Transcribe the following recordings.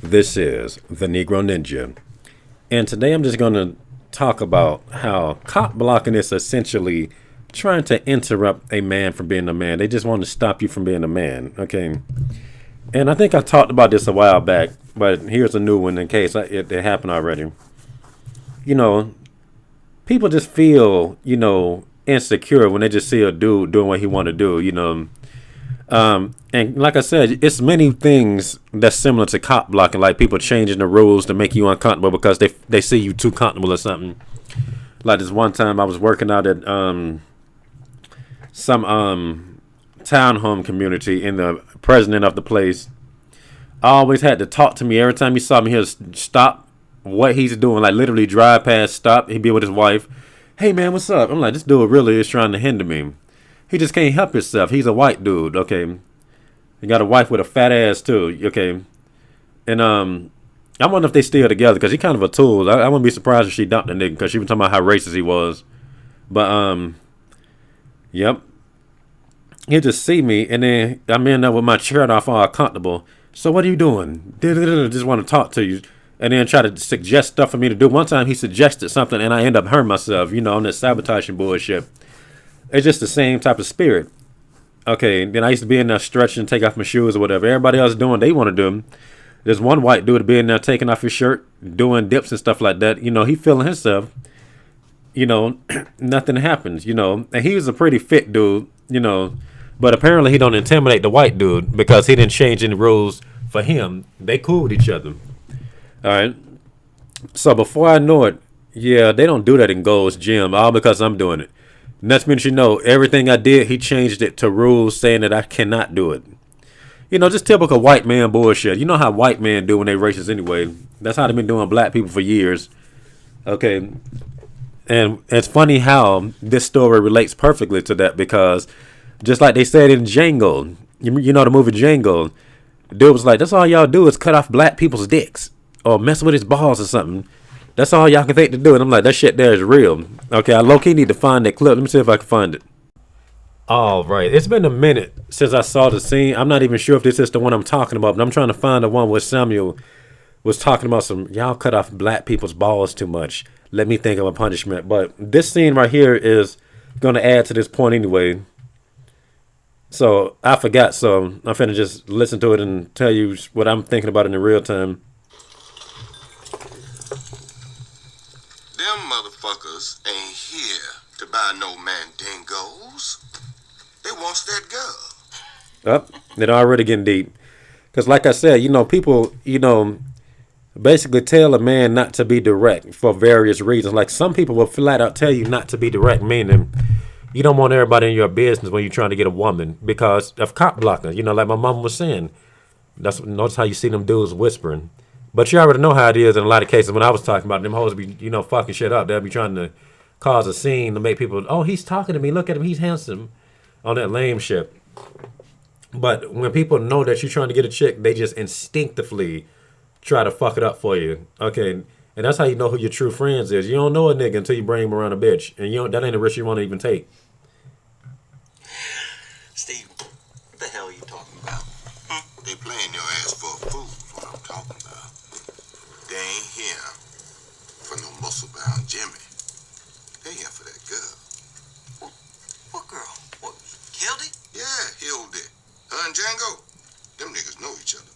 This is the Negro Ninja, and today I'm just going to talk about how cock blocking is essentially trying to interrupt a man from being a man. They just want to stop you from being a man, okay? And I think I talked about this a while back, but here's a new one in case it happened already. You know, people just feel, insecure when they just see a dude doing what he want to do. And like I said, it's many things that's similar to cop blocking, like people changing the rules to make you uncomfortable because they see you too comfortable or something. Like this one time I was working out at some townhome community, and the president of the place always had to talk to me every time he saw me. He'll stop what he's doing, like literally drive past, stop. He'd be with his wife. Hey man, what's up? I'm like, this dude really is trying to hinder me. He just can't help himself. He's a white dude, okay? He got a wife with a fat ass too, okay? And I wonder if they still together because he kind of a tool. I wouldn't be surprised if she dumped the nigga because she was talking about how racist he was. But yep. He'll just see me, and then I'm in there with my shirt off, all comfortable. So what are you doing? Just want to talk to you, and then try to suggest stuff for me to do. One time he suggested something, and I end up hurting myself, on this sabotaging bullshit. It's just the same type of spirit. Okay, then I used to be in there stretching, take off my shoes or whatever. Everybody else doing, they want to do them. There's one white dude be in there taking off his shirt, doing dips and stuff like that. He feeling himself. Nothing happens, and he was a pretty fit dude, but apparently he don't intimidate the white dude because he didn't change any rules for him. They cool with each other. All right. So before I know it, yeah, they don't do that in Gold's Gym, all because I'm doing it. Next minute everything I did, he changed it to rules saying that I cannot do it. Just typical white man bullshit. You know how white men do when they racist anyway. That's how they've been doing black people for years. Okay. And it's funny how this story relates perfectly to that because just like they said in Django, you know the movie Django, the dude was like, that's all y'all do is cut off black people's dicks or mess with his balls or something. That's all y'all can think to do. And I'm like, that shit there is real. Okay, I low-key need to find that clip. Let me see if I can find it. All right. It's been a minute since I saw the scene. I'm not even sure if this is the one I'm talking about, but I'm trying to find the one where Samuel was talking about y'all cut off black people's balls too much. Let me think of a punishment. But this scene right here is going to add to this point anyway. So I forgot. So I'm finna just listen to it and tell you what I'm thinking about in the real time. Them motherfuckers ain't here to buy no mandingos. They wants that girl. They're already getting deep. Because like I said, people, basically tell a man not to be direct for various reasons. Like some people will flat out tell you not to be direct, meaning you don't want everybody in your business when you're trying to get a woman because of cop blocking. Like my mom was saying. Notice how you see them dudes whispering. But you already know how it is in a lot of cases. When I was talking about them hoes be, fucking shit up. They'll be trying to cause a scene to make people, oh, he's talking to me. Look at him. He's handsome. On that lame shit. But when people know that you're trying to get a chick, they just instinctively try to fuck it up for you. Okay. And that's how you know who your true friends is. You don't know a nigga until you bring him around a bitch. And that ain't a risk you want to even take. Steve, what the hell are you talking about? They playing your ass for a fool, is what I'm talking about. They ain't here for no muscle-bound Jimmy. They here for that girl. What girl? What, Hildy? Yeah, Hildy. Her and Django. Them niggas know each other.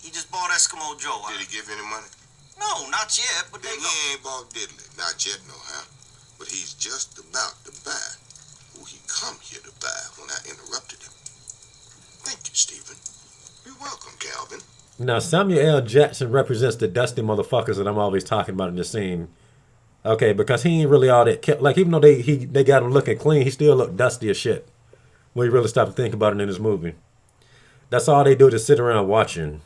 he just bought Eskimo Joe. Did he give any money? No, not yet, but then he ain't bought diddly. Not yet, no how. But he's just about to buy who he come here to buy when I interrupted him. Thank you, Stephen. You're welcome, Calvin. Now, Samuel L. Jackson represents the dusty motherfuckers that I'm always talking about in the scene. Okay, because he ain't really all that. Like, even though they got him looking clean, he still look dusty as shit. When you really stop to think about it in this movie. That's all they do is sit around watching.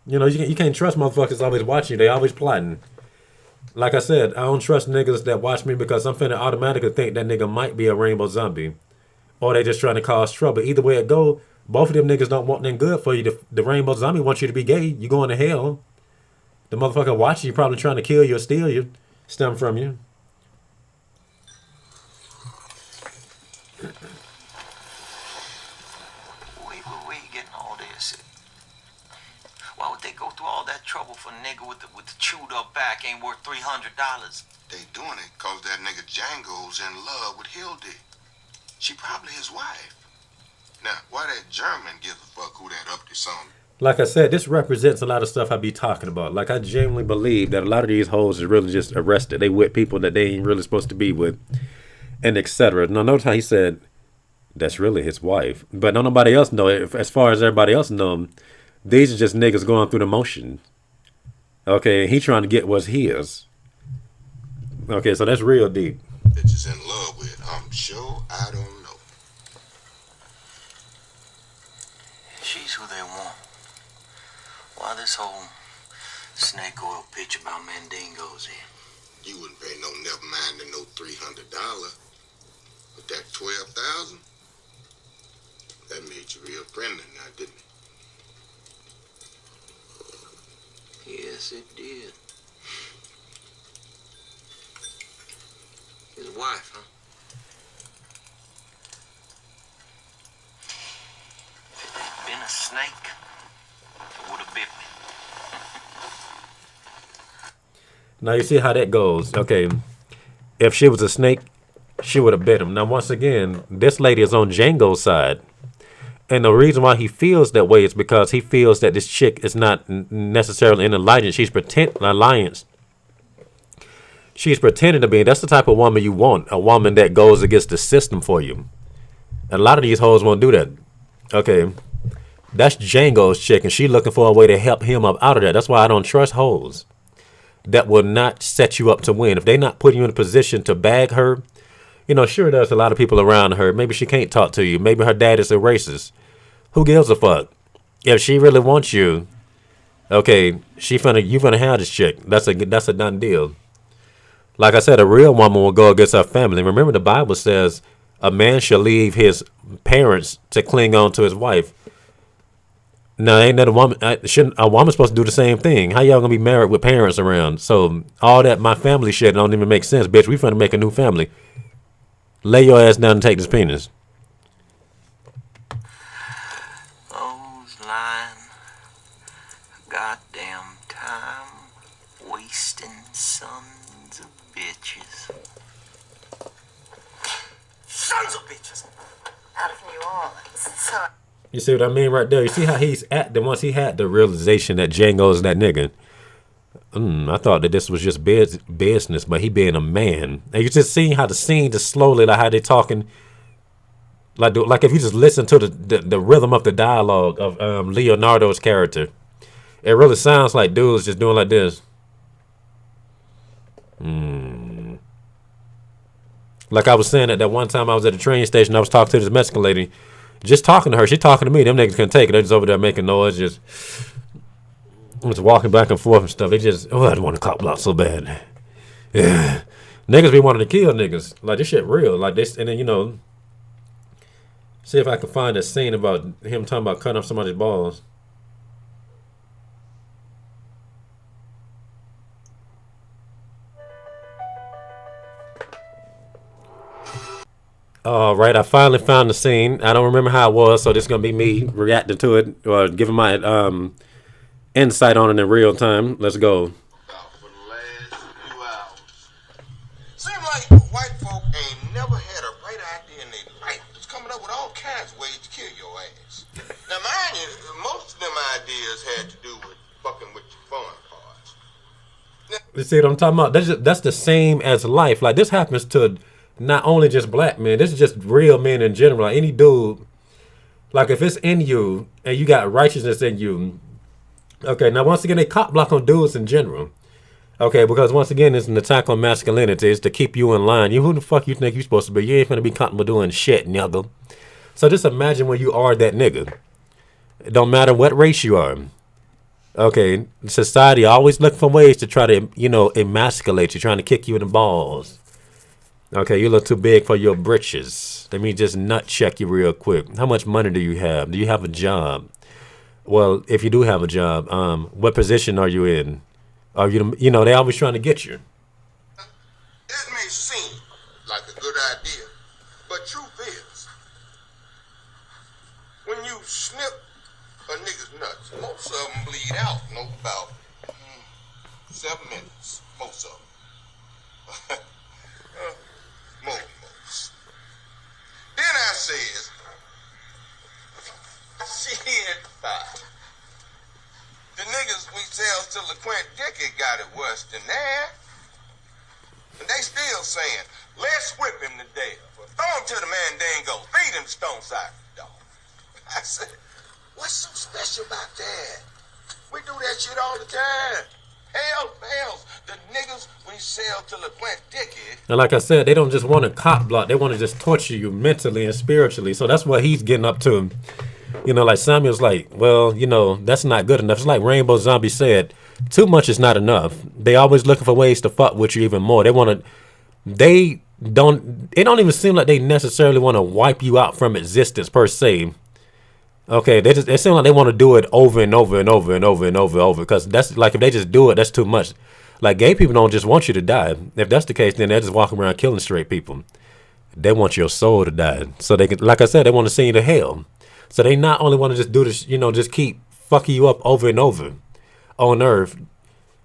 You can't trust motherfuckers always watching you. They always plotting. Like I said, I don't trust niggas that watch me because I'm finna automatically think that nigga might be a rainbow zombie. Or they just trying to cause trouble. Either way it go, both of them niggas don't want nothing good for you. The rainbow zombie wants you to be gay. You going to hell. The motherfucker watching you probably trying to kill you or steal you. Stem from you. Wait, for a nigga with the chewed up back ain't worth $300. They doing it cause that nigga Django's in love with Hildy. She probably his wife. Now, why that German gives a fuck who that up to something? Like I said, this represents a lot of stuff I be talking about. Like, I genuinely believe that a lot of these hoes is really just arrested. They with people that they ain't really supposed to be with, and etc. Now, notice how he said that's really his wife, but don't nobody else know it. As far as everybody else know him, these are just niggas going through the motion. Okay, and he trying to get what's his. Okay, so that's real deep. Bitches in love with, I'm sure I don't know. She's who they want. Why this whole snake oil pitch about Mandingo's here? You wouldn't pay no never mind than no $300. But that $12,000, that made you real friendly now, didn't it? Yes, it did. His wife, huh? If it had been a snake, it would have bit me. Now you see how that goes. Okay, if she was a snake, she would have bit him. Now, once again, this lady is on Django's side. And the reason why he feels that way is because he feels that this chick is not necessarily in alliance. She's alliance. She's pretending to be. That's the type of woman you want. A woman that goes against the system for you. And a lot of these hoes won't do that. Okay. That's Django's chick, and she's looking for a way to help him up out of that. That's why I don't trust hoes that will not set you up to win. If they're not putting you in a position to bag her, you know, sure, there's a lot of people around her. Maybe she can't talk to you. Maybe her dad is a racist. Who gives a fuck? If she really wants you, okay, you finna have this chick. That's a done deal. Like I said, a real woman will go against her family. Remember, the Bible says a man shall leave his parents to cling on to his wife. Now, ain't that a woman? Shouldn't a woman supposed to do the same thing? How y'all gonna be married with parents around? So all that my family shit don't even make sense, bitch. We finna make a new family. Lay your ass down and take this penis. Goddamn time wasting sons of bitches. Sons of bitches! Out of New Orleans. So You see what I mean right there? You see how he's acting once he had the realization that Django's that nigga. I thought that this was just business, but he being a man. And you just seeing how the scene just slowly, like how they talking. Like if you just listen to the rhythm of the dialogue of Leonardo's character, it really sounds like dudes just doing like this. Like I was saying that one time I was at the train station, I was talking to this Mexican lady, just talking to her. She talking to me. Them niggas couldn't take it. They're just over there making noise, just walking back and forth and stuff. They just, I don't want to cock block so bad. Yeah, niggas be wanting to kill niggas. Like this shit real. Like this, and then see if I can find a scene about him talking about cutting off somebody's balls. All right, I finally found the scene. I don't remember how it was, so this is gonna be me reacting to it or giving my insight on it in real time. Let's go. For the last few hours. Seem like white folk ain't never had a bright idea in their life. Just coming up with all kinds of ways to kill your ass. Now, mind you, most of them ideas had to do with fucking with your fun parts. You see what I'm talking about? That's the same as life. Like this happens to not only just black men. This is just real men in general. Like any dude, like if it's in you and you got righteousness in you. Okay, now once again, they cop block on dudes in general. Okay, because once again, it's an attack on masculinity. It's to keep you in line. Who the fuck you think you supposed to be? You ain't finna be comfortable doing shit, nigga. So just imagine when you are that nigga. It don't matter what race you are. Okay, society always looking for ways to try to, emasculate you, trying to kick you in the balls. Okay, you look too big for your britches. Let me just nut check you real quick. How much money do you have? Do you have a job? Well, if you do have a job, what position are you in? Are you, they always trying to get you. That may seem like a good idea, but truth is, when you snip a nigga's nuts, most of them bleed out, about 7 minutes, most of them. Most. Then I says, shit, the niggas we sell to LaQuint Dickey got it worse than that. And they still saying, let's whip him to death. Or throw him to the Mandingo. Feed him stone side dog. I said, what's so special about that? We do that shit all the time. Hell fails. The niggas we sell to LaQuint Dickey. And like I said, they don't just want to cop block. They want to just torture you mentally and spiritually. So that's what he's getting up to. You know, like Samuel's like, well, you know, that's not good enough. It's like Rainbow Zombie said, too much is not enough. They always looking for ways to fuck with you even more. It don't even seem like they necessarily want to wipe you out from existence per se. Okay, they seem like they want to do it over and over and over and over and over because that's like, if they just do it, that's too much. Like, gay people don't just want you to die. If that's the case, then they're just walking around killing straight people. They want your soul to die. So they can, like I said, they want to send you to hell. So they not only want to just do this, you know, just keep fucking you up over and over on earth.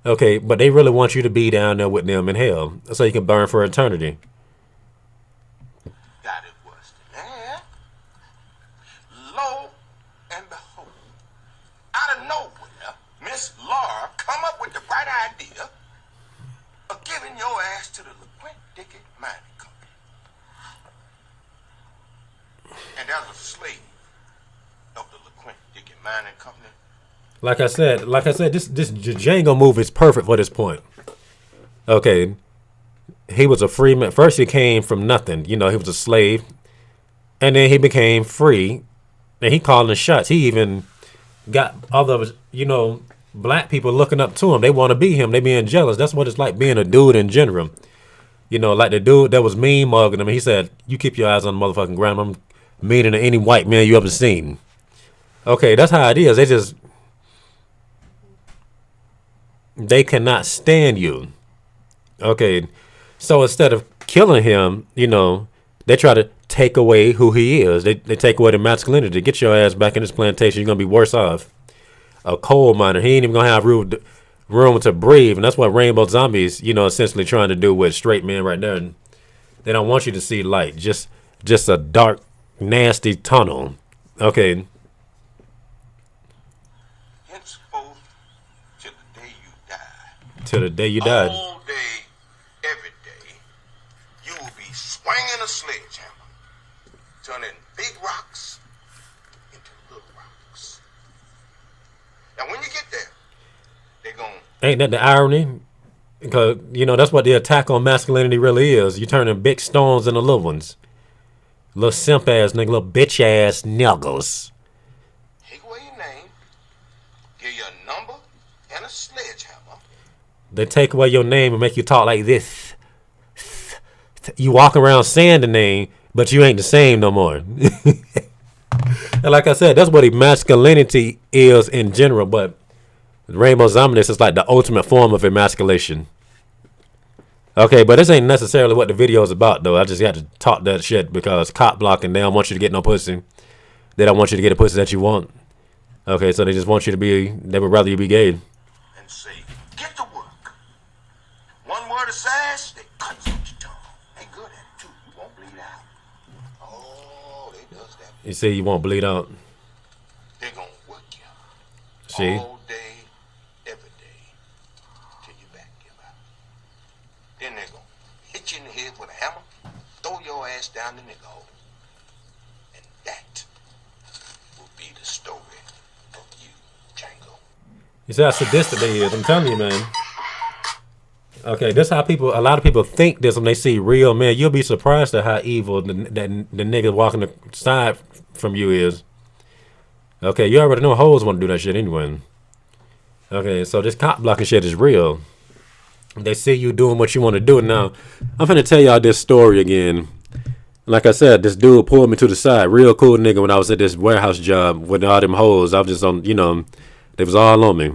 Okay, but they really want you to be down there with them in hell so you can burn for eternity. Got it worse than that. Lo and behold, out of nowhere, Miss Laura come up with the bright idea of giving your ass to the LaQuint Dickey Mining Company. And as a slave of the LaQuint Dickey Mining Company. Like I said, this Django movie is perfect for this point. Okay, he was a free man. First, he came from nothing. You know, he was a slave, and then he became free, and he calling the shots. He even got other, you know, black people looking up to him. They want to be him. They being jealous. That's what it's like being a dude in general. You know, like the dude that was mean mugging him. He said, "You keep your eyes on the motherfucking ground. I'm meaner than any white man you ever seen." Okay, that's how it is. They cannot stand you. Okay, so instead of killing him, you know, they try to take away who he is. They take away the masculinity. Get your ass back in this plantation. You're going to be worse off. A coal miner. He ain't even going to have room to breathe. And that's what Rainbow Zombies, you know, essentially trying to do with straight men right there. And they don't want you to see light. Just a dark, nasty tunnel. Okay. Till the day you died. All day, every day, you will be swinging a sledgehammer, turning big rocks into little rocks. Now, when you get there, they're going. Ain't that the irony? Because, you know, that's what the attack on masculinity really is. You turning big stones into little ones. Little simp ass nigga, little bitch ass niggas. Take away your name, give you a number and a sledgehammer. They take away your name and make you talk like this. You walk around saying the name, but you ain't the same no more. And like I said, that's what masculinity is in general. But Rainbow Zombiness is like the ultimate form of emasculation. Okay, but this ain't necessarily what the video is about, though. I just got to talk that shit because cop blocking, they don't want you to get no pussy. They don't want you to get a pussy that you want. Okay, so they just want you to be, they would rather you be gay. And say, get to work. One word of sass, they cut out your tongue. They good at it, too. You won't bleed out. Oh, they does that. You see, you won't bleed out. They gonna work you. See? All day, every day, till your back give out. Then they gonna hit you in the head with a hammer, throw your ass down the nigga hole. And that will be the story of you, Django. You see how sadistic they is. I'm telling you, man. Okay, this how a lot of people think this when they see real men. You'll be surprised at how evil the nigga walking the side from you is. Okay, you already know hoes want to do that shit anyway. Okay, so this cop blocking shit is real. They see you doing what you want to do. Now, I'm finna tell y'all this story again. Like I said, this dude pulled me to the side. Real cool nigga when I was at this warehouse job with all them hoes. I was just on, you know, they was all on me.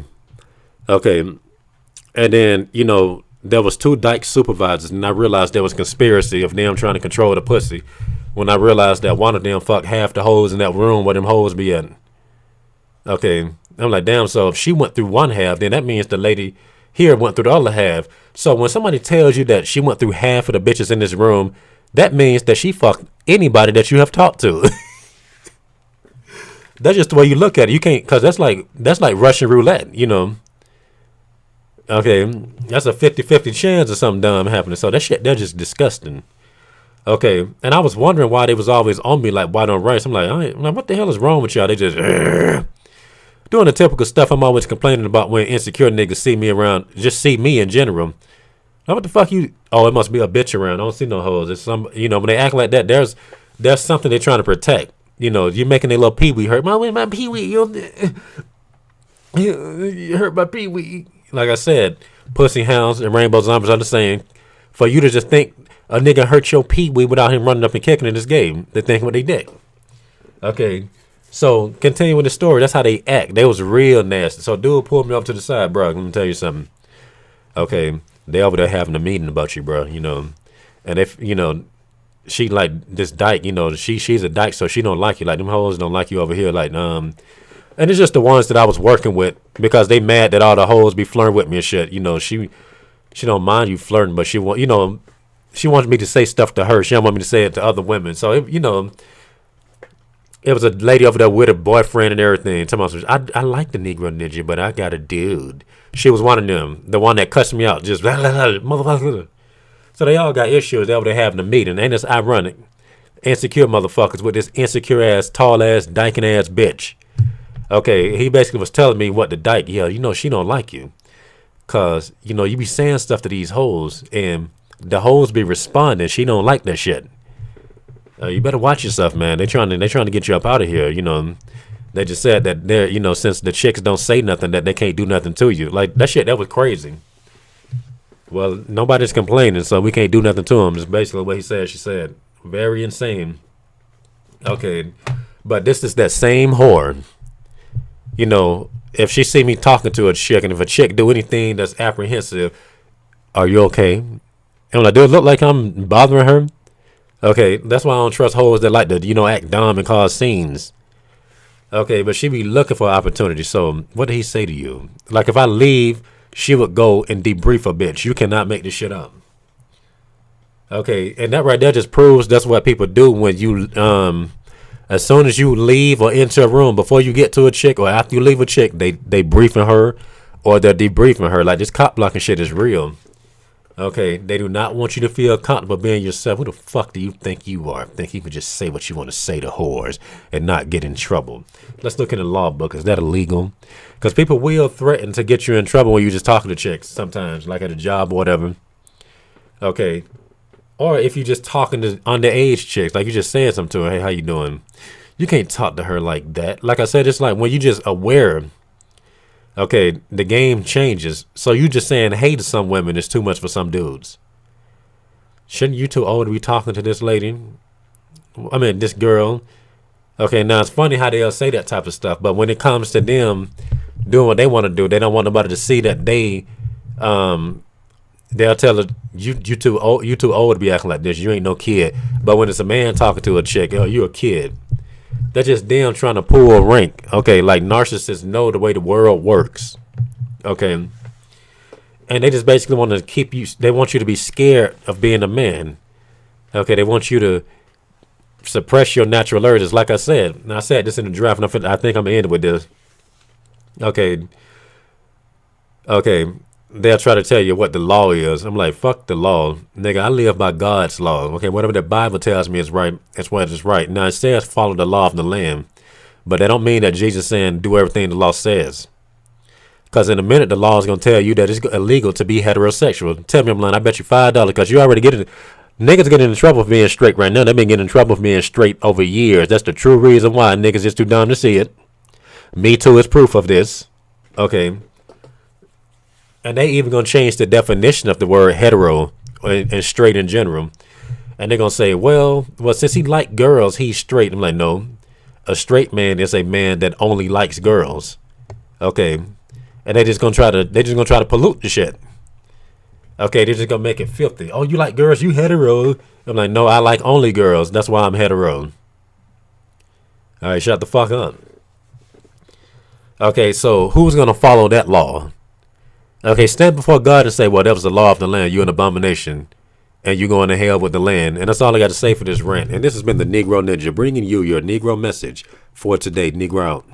Okay, and then, you know, there was 2 dyke supervisors, and I realized there was conspiracy of them trying to control the pussy. When I realized that one of them fucked half the hoes in that room where them hoes be at. Okay, I'm like, damn, so if she went through one half, then that means the lady here went through the other half. So when somebody tells you that she went through half of the bitches in this room, that means that she fucked anybody that you have talked to. That's just the way you look at it. You can't, because that's like Russian roulette, you know. Okay, that's a 50-50 chance of something dumb happening. So that shit, they're just disgusting. Okay, and I was wondering why they was always on me like white on rice. I'm like, what the hell is wrong with y'all? They just doing the typical stuff I'm always complaining about when insecure niggas see me around, just see me in general. Now, what the fuck you? Oh, it must be a bitch around. I don't see no hoes. It's some, you know, when they act like that, there's something they're trying to protect. You know, you're making their little pee-wee hurt. My pee-wee, you hurt my pee-wee. Like I said, pussy hounds and rainbow zombies are the same. For you to just think a nigga hurt your pee-wee without him running up and kicking in this game, they think what they did. Okay, so continuing the story, that's how they act. They was real nasty. So dude pulled me up to the side, bro. Let me tell you something. Okay, they over there having a meeting about you, bro. You know, and if you know. She like this dyke, you know, she's a dyke, so she don't like you. Like them hoes don't like you over here. Like, and it's just the ones that I was working with because they mad that all the hoes be flirting with me and shit. You know, she don't mind you flirting, but she want, you know, she wants me to say stuff to her. She don't want me to say it to other women. So, you know, it was a lady over there with a boyfriend and everything. I like the Negro Ninja, but I got a dude. She was one of them, the one that cussed me out, just motherfucker. So they all got issues. They over there having a meeting. Ain't this ironic? Insecure motherfuckers with this insecure ass, tall ass, dyking ass bitch. Okay, he basically was telling me what the dyke, yeah, you know, she don't like you. Cause, you know, you be saying stuff to these hoes and the hoes be responding. She don't like that shit. You better watch yourself, man. They trying to get you up out of here, you know. They just said that they're, you know, since the chicks don't say nothing, that they can't do nothing to you. Like that shit, that was crazy. Well, nobody's complaining, so we can't do nothing to him. It's basically what he said. She said, very insane. Okay, but this is that same whore. You know, if she see me talking to a chick, and if a chick do anything that's apprehensive, are you okay? And I'm like, do it look like I'm bothering her? Okay, that's why I don't trust hoes that like to, you know, act dumb and cause scenes. Okay, but she be looking for opportunity. So what did he say to you? Like if I leave, she would go and debrief a bitch. You cannot make this shit up. Okay, and that right there just proves that's what people do when you, as soon as you leave or enter a room, before you get to a chick or after you leave a chick, they briefing her or they're debriefing her. Like this cop blocking shit is real. Okay, they do not want you to feel comfortable being yourself. Who the fuck do you think you are? Think you can just say what you want to say to whores and not get in trouble? Let's look in the law book. Is that illegal? Because people will threaten to get you in trouble when you're just talking to chicks sometimes, like at a job or whatever. Okay. Or if you're just talking to underage chicks, like you just saying something to her, hey, how you doing? You can't talk to her like that. Like I said, it's like when you just aware. Okay, the game changes. So you just saying hey to some women is too much for some dudes. Shouldn't you too old to be talking to this lady? I mean, this girl. Okay, now it's funny how they'll say that type of stuff, but when it comes to them doing what they want to do, they don't want nobody to see that they'll tell her you too old to be acting like this. You ain't no kid. But when it's a man talking to a chick, oh, you a kid. That's just them trying to pull a rank. Okay, like narcissists know the way the world works. Okay. And they just basically want to keep you, they want you to be scared of being a man. Okay, they want you to suppress your natural urges. Like I said, and I said this in the draft, and I think I'm going to end with this. Okay. They'll try to tell you what the law is. I'm like, fuck the law. Nigga, I live by God's law. Okay, whatever the Bible tells me is right, that's what is right. Now, it says follow the law of the land. But that don't mean that Jesus saying do everything the law says. Because in a minute, the law is going to tell you that it's illegal to be heterosexual. Tell me I'm lying. I bet you $5 because you already getting... Niggas getting in trouble for being straight right now. They've been getting in trouble for being straight over years. That's the true reason why niggas is too dumb to see it. Me Too is proof of this. Okay. And they even going to change the definition of the word hetero and straight in general. And they're going to say, well, since he like girls, he's straight. I'm like, no. A straight man is a man that only likes girls. Okay. And they're just going to try to pollute the shit. Okay, they're just going to make it filthy. Oh, you like girls? You hetero. I'm like, no, I like only girls. That's why I'm hetero. All right, shut the fuck up. Okay, so who's going to follow that law? Okay, stand before God and say, well, that was the law of the land. You're an abomination. And you're going to hell with the land. And that's all I got to say for this rant. And this has been the Negro Ninja, bringing you your Negro message for today. Negro out.